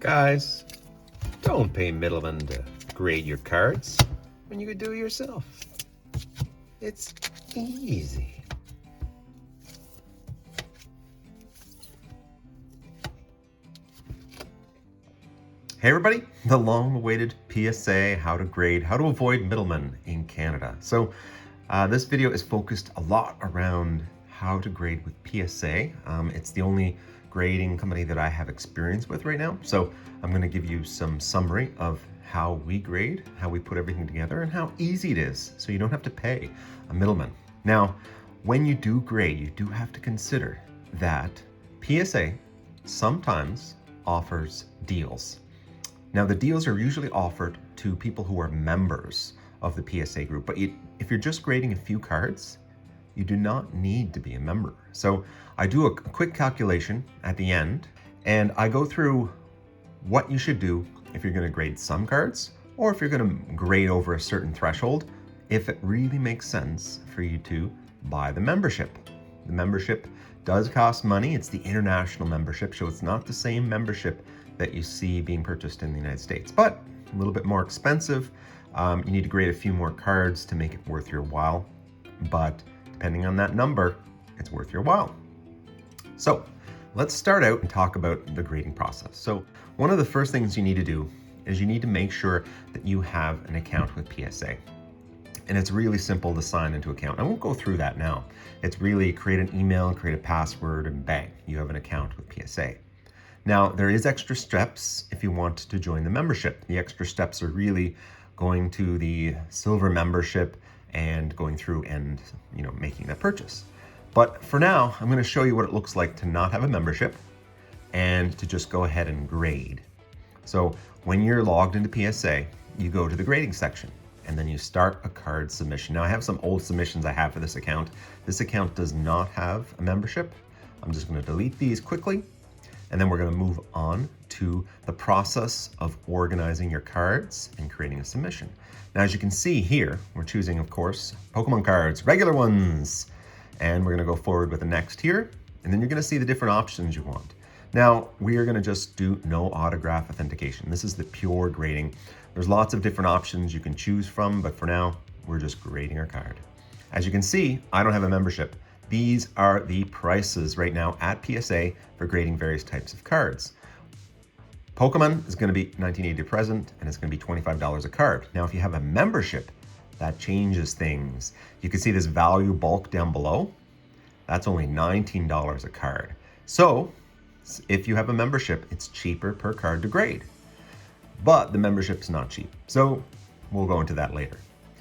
Guys, don't pay middlemen to grade your cards when you could do it yourself. It's easy. Hey everybody, the long-awaited PSA, how to grade, how to avoid middlemen in Canada. So this video is focused a lot around how to grade with PSA. It's the only grading company that I have experience with right now. So I'm going to give you some summary of how we grade, how we put everything together, and how easy it is, so you don't have to pay a middleman. Now, when you do grade, you do have to consider that PSA sometimes offers deals. Now, the deals are usually offered to people who are members of the PSA group, but if you're just grading a few cards, you do not need to be a member. So I do a quick calculation at the end, and I go through what you should do if you're going to grade some cards, or if you're going to grade over a certain threshold, if it really makes sense for you to buy the membership. The membership does cost money. It's the international membership, so it's not the same membership that you see being purchased in the United States, but a little bit more expensive. You need to grade a few more cards to make it worth your while, but depending on that number, it's worth your while. So let's start out and talk about the grading process. So one of the first things you need to do is you need to make sure that you have an account with PSA. And it's really simple to sign into an account. I won't go through that now. It's really create an email, create a password, and bang, you have an account with PSA. Now, there is extra steps if you want to join the membership. The extra steps are really going to the silver membership and going through and making that purchase. But for now, I'm going to show you what it looks like to not have a membership and to just go ahead and grade. So when you're logged into PSA, you go to the grading section and then you start a card submission. Now I have some old submissions I have for this account. This account does not have a membership. I'm just going to delete these quickly, and then we're going to move on to the process of organizing your cards and creating a submission. Now, as you can see here, we're choosing, of course, Pokemon cards, regular ones, and we're going to go forward with the next here, and then you're going to see the different options you want. Now, we are going to just do no autograph authentication. This is the pure grading. There's lots of different options you can choose from, but for now, we're just grading our card. As you can see, I don't have a membership. These are the prices right now at PSA for grading various types of cards. Pokemon is going to be $19.80 to present, and it's going to be $25 a card. Now, if you have a membership, that changes things. You can see this value bulk down below. That's only $19 a card. So if you have a membership, it's cheaper per card to grade. But the membership's not cheap. So we'll go into that later.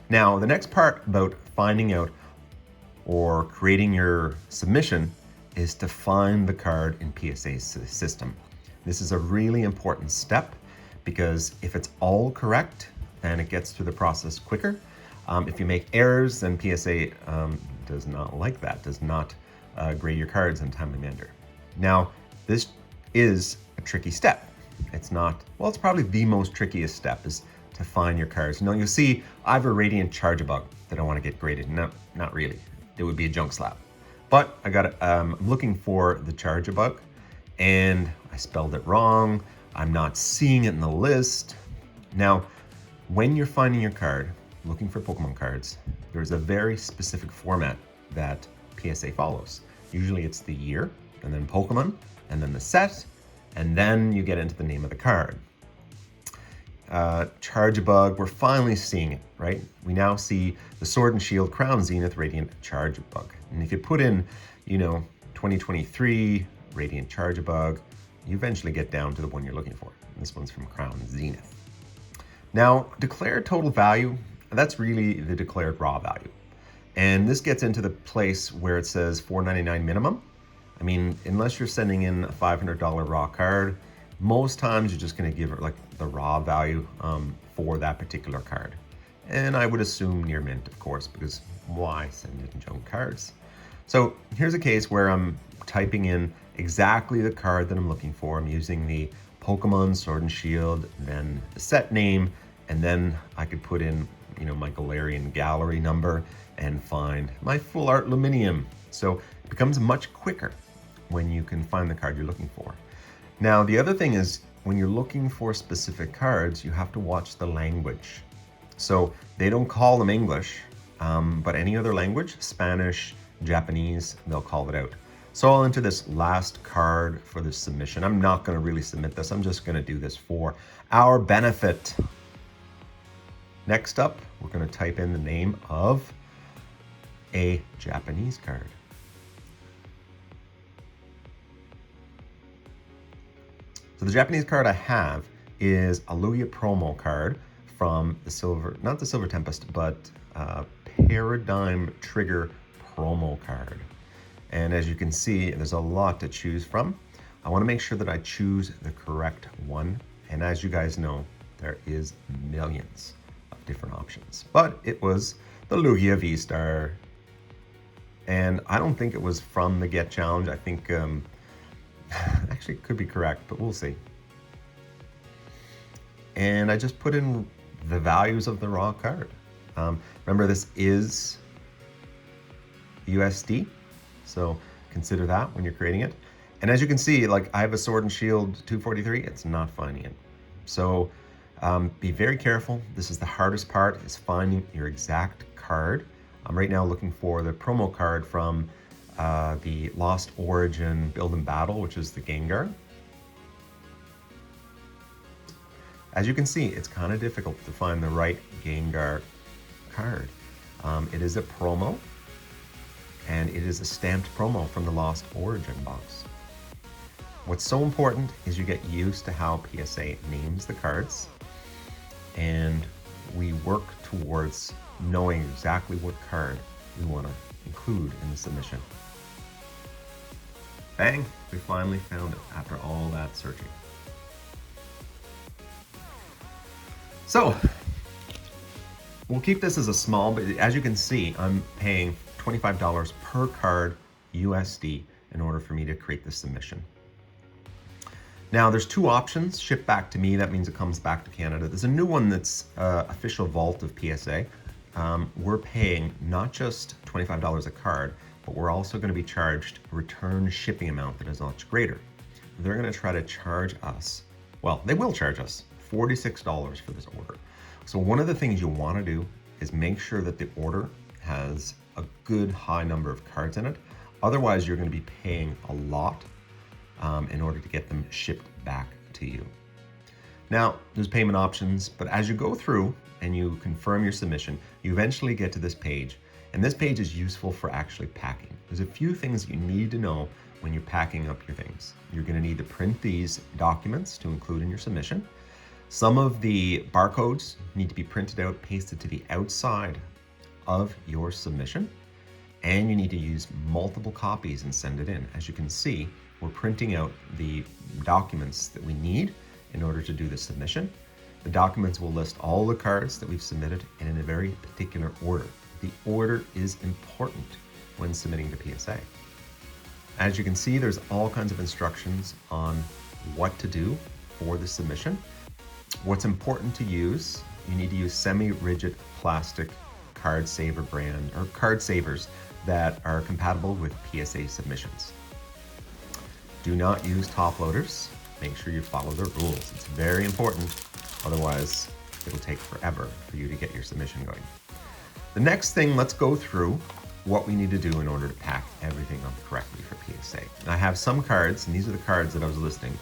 Now, the next part about finding out or creating your submission is to find the card in PSA's system. This is a really important step because if it's all correct, then it gets through the process quicker. If you make errors, then PSA does not like that, does not grade your cards in a timely manner. Now, this is a tricky step. It's not, well, it's probably the most trickiest step is to find your cards. Now, you'll see I have a Radiant Charge-A-Bug that I want to get graded. No, not really. It would be a junk slap. But I got I'm looking for the Charge-A-Bug, and I spelled it wrong. I'm not seeing it in the list. Now, when you're finding your card, looking for Pokemon cards, there's a very specific format that PSA follows. Usually it's the year, and then Pokemon, and then the set, and then you get into the name of the card. Charge-A-Bug, we're finally seeing it, right? We now see the Sword and Shield Crown Zenith Radiant Charge-A-Bug. And if you put in, 2023 Radiant Charge-A-Bug, you eventually get down to the one you're looking for. This one's from Crown Zenith. Now, declared total value, that's really the declared raw value. And this gets into the place where it says $4.99 minimum. I mean, unless you're sending in a $500 raw card, most times you're just going to give it like the raw value for that particular card. And I would assume near mint, of course, because why send in junk cards? So here's a case where I'm typing in exactly the card that I'm looking for. I'm using the Pokemon Sword and Shield, then the set name, and then I could put in, my Galarian Gallery number and find my Full Art Luminium. So becomes much quicker when you can find the card you're looking for. Now, the other thing is when you're looking for specific cards, you have to watch the language. So they don't call them English, but any other language, Spanish, Japanese, they'll call it out. So I'll enter this last card for the submission. I'm not going to really submit this. I'm just going to do this for our benefit. Next up, we're going to type in the name of a Japanese card. So the Japanese card I have is a Lugia promo card from the Silver, not the Silver Tempest, but Paradigm Trigger promo card. And as you can see, there's a lot to choose from. I want to make sure that I choose the correct one. And as you guys know, there is millions of different options. But it was the Lugia V-Star. And I don't think it was from the Get Challenge. I think, actually it could be correct, but we'll see. And I just put in the values of the raw card. Remember, this is USD. So consider that when you're creating it. And as you can see, like I have a Sword and Shield 243, it's not finding it. So be very careful. This is the hardest part, is finding your exact card. I'm right now looking for the promo card from the Lost Origin Build and Battle, which is the Gengar. As you can see, it's kind of difficult to find the right Gengar card. It is a promo. And it is a stamped promo from the Lost Origin box. What's so important is you get used to how PSA names the cards, and we work towards knowing exactly what card we want to include in the submission. Bang! We finally found it after all that searching. So, we'll keep this as a small, but as you can see, I'm paying $25 per card USD in order for me to create this submission. Now there's two options: ship back to me, that means it comes back to Canada. There's a new one that's official vault of PSA. We're paying not just $25 a card, but we're also going to be charged a return shipping amount that is much greater. They're going to try to charge us, well, they will charge us $46 for this order. So one of the things you want to do is make sure that the order has a good high number of cards in it. Otherwise, you're going to be paying a lot in order to get them shipped back to you. Now, there's payment options, but as you go through and you confirm your submission, you eventually get to this page. And this page is useful for actually packing. There's a few things you need to know when you're packing up your things. You're going to need to print these documents to include in your submission. Some of the barcodes need to be printed out, pasted to the outside of your submission, and you need to use multiple copies and send it in. As you can see, we're printing out the documents that we need in order to do the submission. The documents will list all the cards that we've submitted and in a very particular order. The order is important when submitting to PSA. As you can see, there's all kinds of instructions on what to do for the submission. What's important to use, you need to use semi-rigid plastic card saver brand, or card savers that are compatible with PSA submissions. Do not use top loaders. Make sure you follow the rules. It's very important. Otherwise, it'll take forever for you to get your submission going. The next thing, let's go through what we need to do in order to pack everything up correctly for PSA. And I have some cards, and these are the cards that I was listing,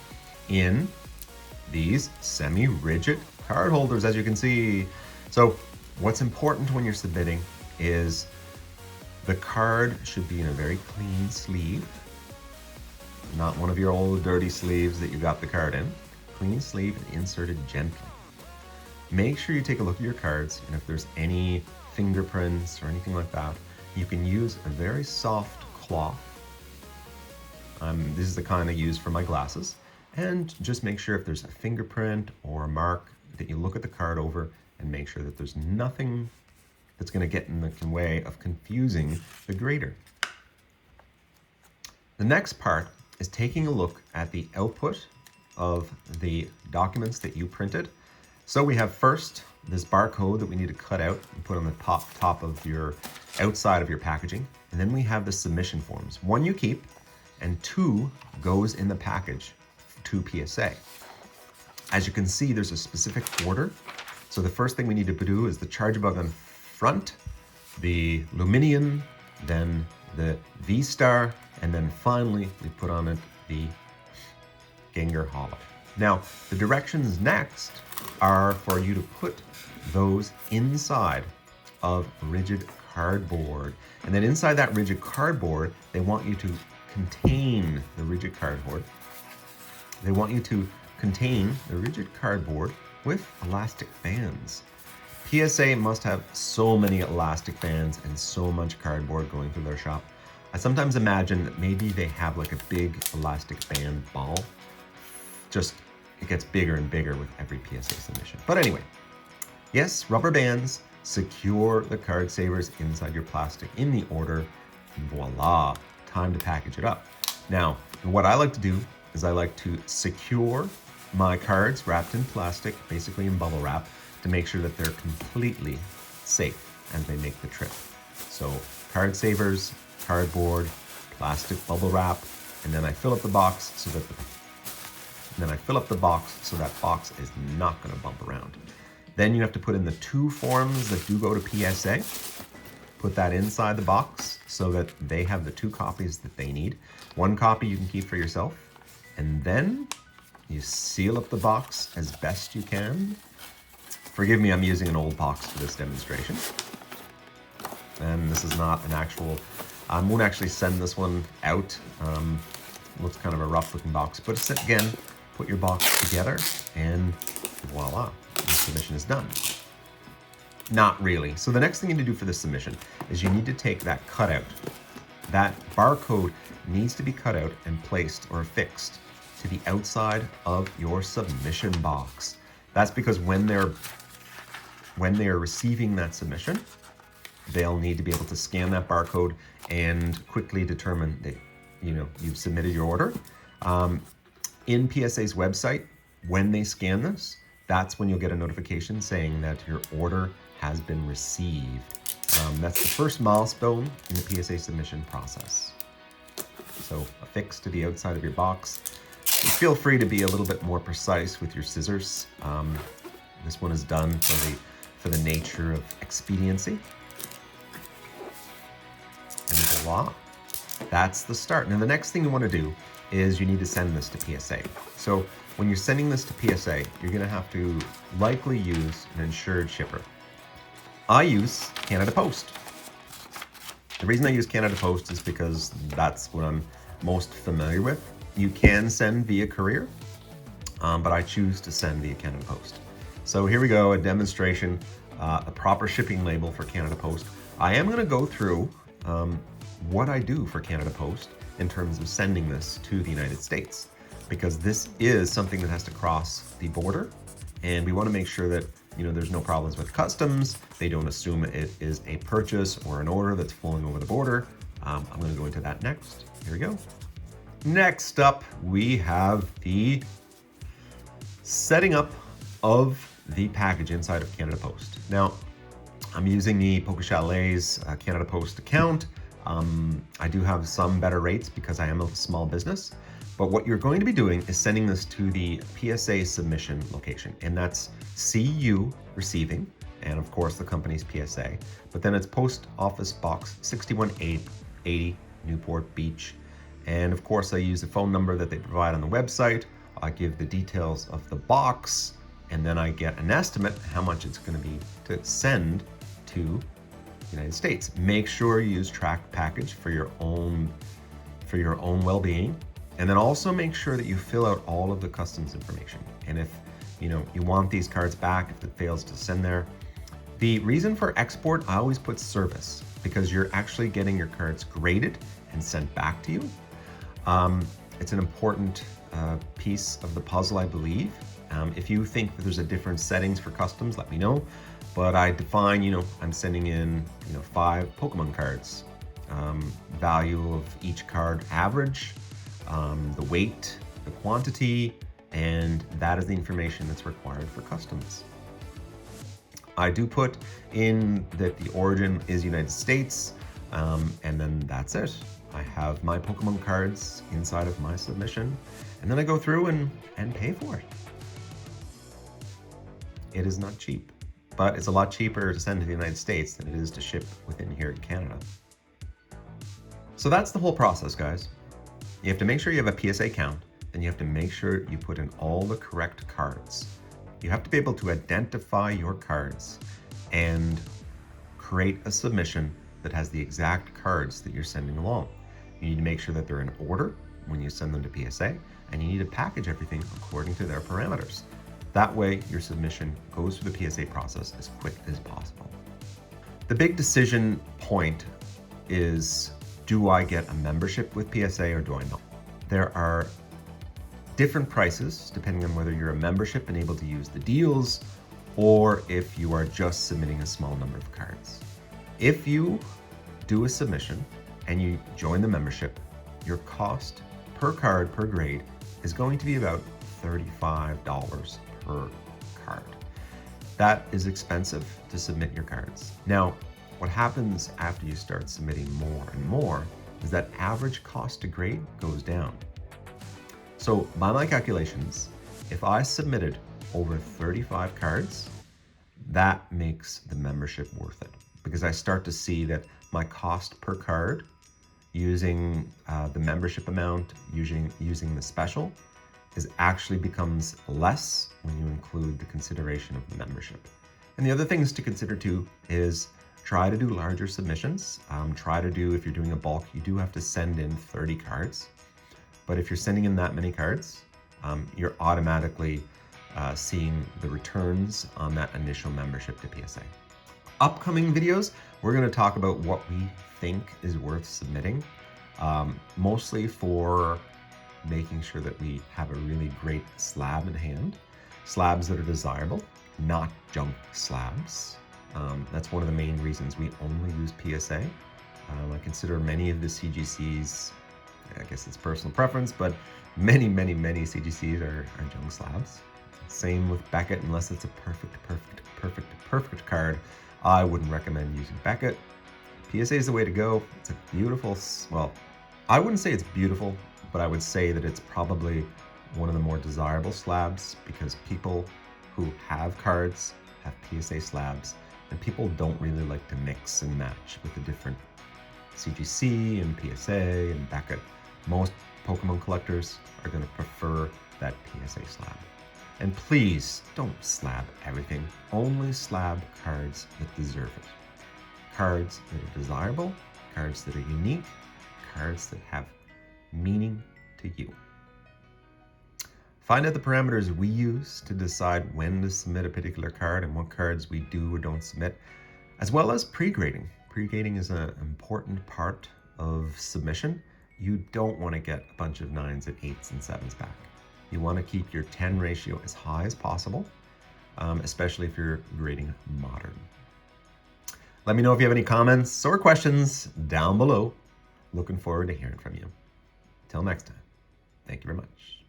in these semi-rigid card holders, as you can see. So what's important when you're submitting is the card should be in a very clean sleeve, not one of your old dirty sleeves that you got the card in. Clean sleeve and inserted gently. Make sure you take a look at your cards, and if there's any fingerprints or anything like that, you can use a very soft cloth. This is the kind I use for my glasses. And just make sure if there's a fingerprint or a mark that you look at the card over and make sure that there's nothing that's going to get in the way of confusing the grader. The next part is taking a look at the output of the documents that you printed. So we have first this barcode that we need to cut out and put on the top of your outside of your packaging. And then we have the submission forms. One you keep and two goes in the package to PSA. As you can see, there's a specific order. So the first thing we need to do is the charge bug on front, the Luminion, then the V-Star, and then finally we put on it the Gengar Hollow. Now, the directions next are for you to put those inside of rigid cardboard. And then inside that rigid cardboard, they want you to contain the rigid cardboard. They want you to contain the rigid cardboard with elastic bands. PSA must have so many elastic bands and so much cardboard going through their shop. I sometimes imagine that maybe they have like a big elastic band ball. Just, it gets bigger and bigger with every PSA submission. But anyway, yes, rubber bands secure the card savers inside your plastic in the order. Voila, time to package it up. Now, what I like to do is I like to secure my cards wrapped in plastic, basically in bubble wrap, to make sure that they're completely safe as they make the trip. So card savers, cardboard, plastic bubble wrap, and then I fill up the box so that that box is not going to bump around. Then you have to put in the 2 forms that do go to PSA. Put that inside the box so that they have the 2 copies that they need. 1 copy you can keep for yourself, and then you seal up the box as best you can. Forgive me, I'm using an old box for this demonstration. And this is not an actual, I won't actually send this one out. Looks kind of a rough looking box, but again, put your box together and voila, the submission is done. Not really. So the next thing you need to do for this submission is you need to take that cutout. That barcode needs to be cut out and placed or affixed to the outside of your submission box. That's because when they're receiving that submission, they'll need to be able to scan that barcode and quickly determine that you've submitted your order. In PSA's website, when they scan this, that's when you'll get a notification saying that your order has been received. That's the first milestone in the PSA submission process. So affixed to the outside of your box. Feel free to be a little bit more precise with your scissors. This one is done for the nature of expediency. And voila, that's the start. Now the next thing you want to do is you need to send this to PSA. So when you're sending this to PSA, you're going to have to likely use an insured shipper. I use Canada Post. The reason I use Canada Post is because that's what I'm most familiar with. You can send via courier, but I choose to send via Canada Post. So here we go, a demonstration, a proper shipping label for Canada Post. I am going to go through what I do for Canada Post in terms of sending this to the United States, because this is something that has to cross the border, and we want to make sure that there's no problems with customs. They don't assume it is a purchase or an order that's flowing over the border. I'm going to go into that next. Here we go. Next up, we have the setting up of the package inside of Canada Post. Now, I'm using the Poke Chalet's Canada Post account. I do have some better rates because I am a small business. But what you're going to be doing is sending this to the PSA submission location, and that's CU receiving, and of course the company's PSA. But then it's Post Office Box 61880, Newport Beach. And of course I use the phone number that they provide on the website. I give the details of the box, and then I get an estimate how much it's going to be to send to the United States. Make sure you use track package for your own well-being. And then also make sure that you fill out all of the customs information. And if you want these cards back, if it fails to send there. The reason for export, I always put service, because you're actually getting your cards graded and sent back to you. It's an important piece of the puzzle, I believe. If you think that there's a different settings for customs, let me know. But I define, I'm sending in, 5 Pokemon cards. Value of each card average, the weight, the quantity, and that is the information that's required for customs. I do put in that the origin is United States, and then that's it. I have my Pokemon cards inside of my submission, and then I go through and pay for it. It is not cheap, but it's a lot cheaper to send to the United States than it is to ship within here in Canada. So that's the whole process, guys. You have to make sure you have a PSA account, then you have to make sure you put in all the correct cards. You have to be able to identify your cards and create a submission that has the exact cards that you're sending along. You need to make sure that they're in order when you send them to PSA, and you need to package everything according to their parameters. That way, your submission goes through the PSA process as quick as possible. The big decision point is, do I get a membership with PSA or do I not? There are different prices depending on whether you're a membership and able to use the deals or if you are just submitting a small number of cards. If you do a submission and you join the membership, your cost per card per grade is going to be about $35 per card. That is expensive to submit your cards. Now, what happens after you start submitting more and more is that average cost to grade goes down. So by my calculations, if I submitted over 35 cards, that makes the membership worth it, because I start to see that my cost per card using the membership amount, using the special, actually becomes less when you include the consideration of the membership. And the other things to consider too is try to do larger submissions. If you're doing a bulk, you do have to send in 30 cards. But if you're sending in that many cards, you're automatically seeing the returns on that initial membership to PSA. Upcoming videos, we're going to talk about what we think is worth submitting, mostly for making sure that we have a really great slab in hand. Slabs that are desirable, not junk slabs. That's one of the main reasons we only use PSA. I consider many of the CGCs, I guess it's personal preference, but many CGCs are junk slabs. Same with Beckett, unless it's a perfect card. I wouldn't recommend using Beckett. PSA is the way to go. It's a beautiful, well, I wouldn't say it's beautiful, but I would say that it's probably one of the more desirable slabs, because people who have cards have PSA slabs, and people don't really like to mix and match with the different CGC and PSA and Beckett. Most Pokemon collectors are going to prefer that PSA slab. And please don't slab everything. Only slab cards that deserve it. Cards that are desirable, cards that are unique, cards that have meaning to you. Find out the parameters we use to decide when to submit a particular card and what cards we do or don't submit, as well as pre-grading. Pre-grading is an important part of submission. You don't want to get a bunch of 9s and 8s and 7s back. You want to keep your 10 ratio as high as possible, especially if you're grading modern. Let me know if you have any comments or questions down below. Looking forward to hearing from you. Till next time, thank you very much.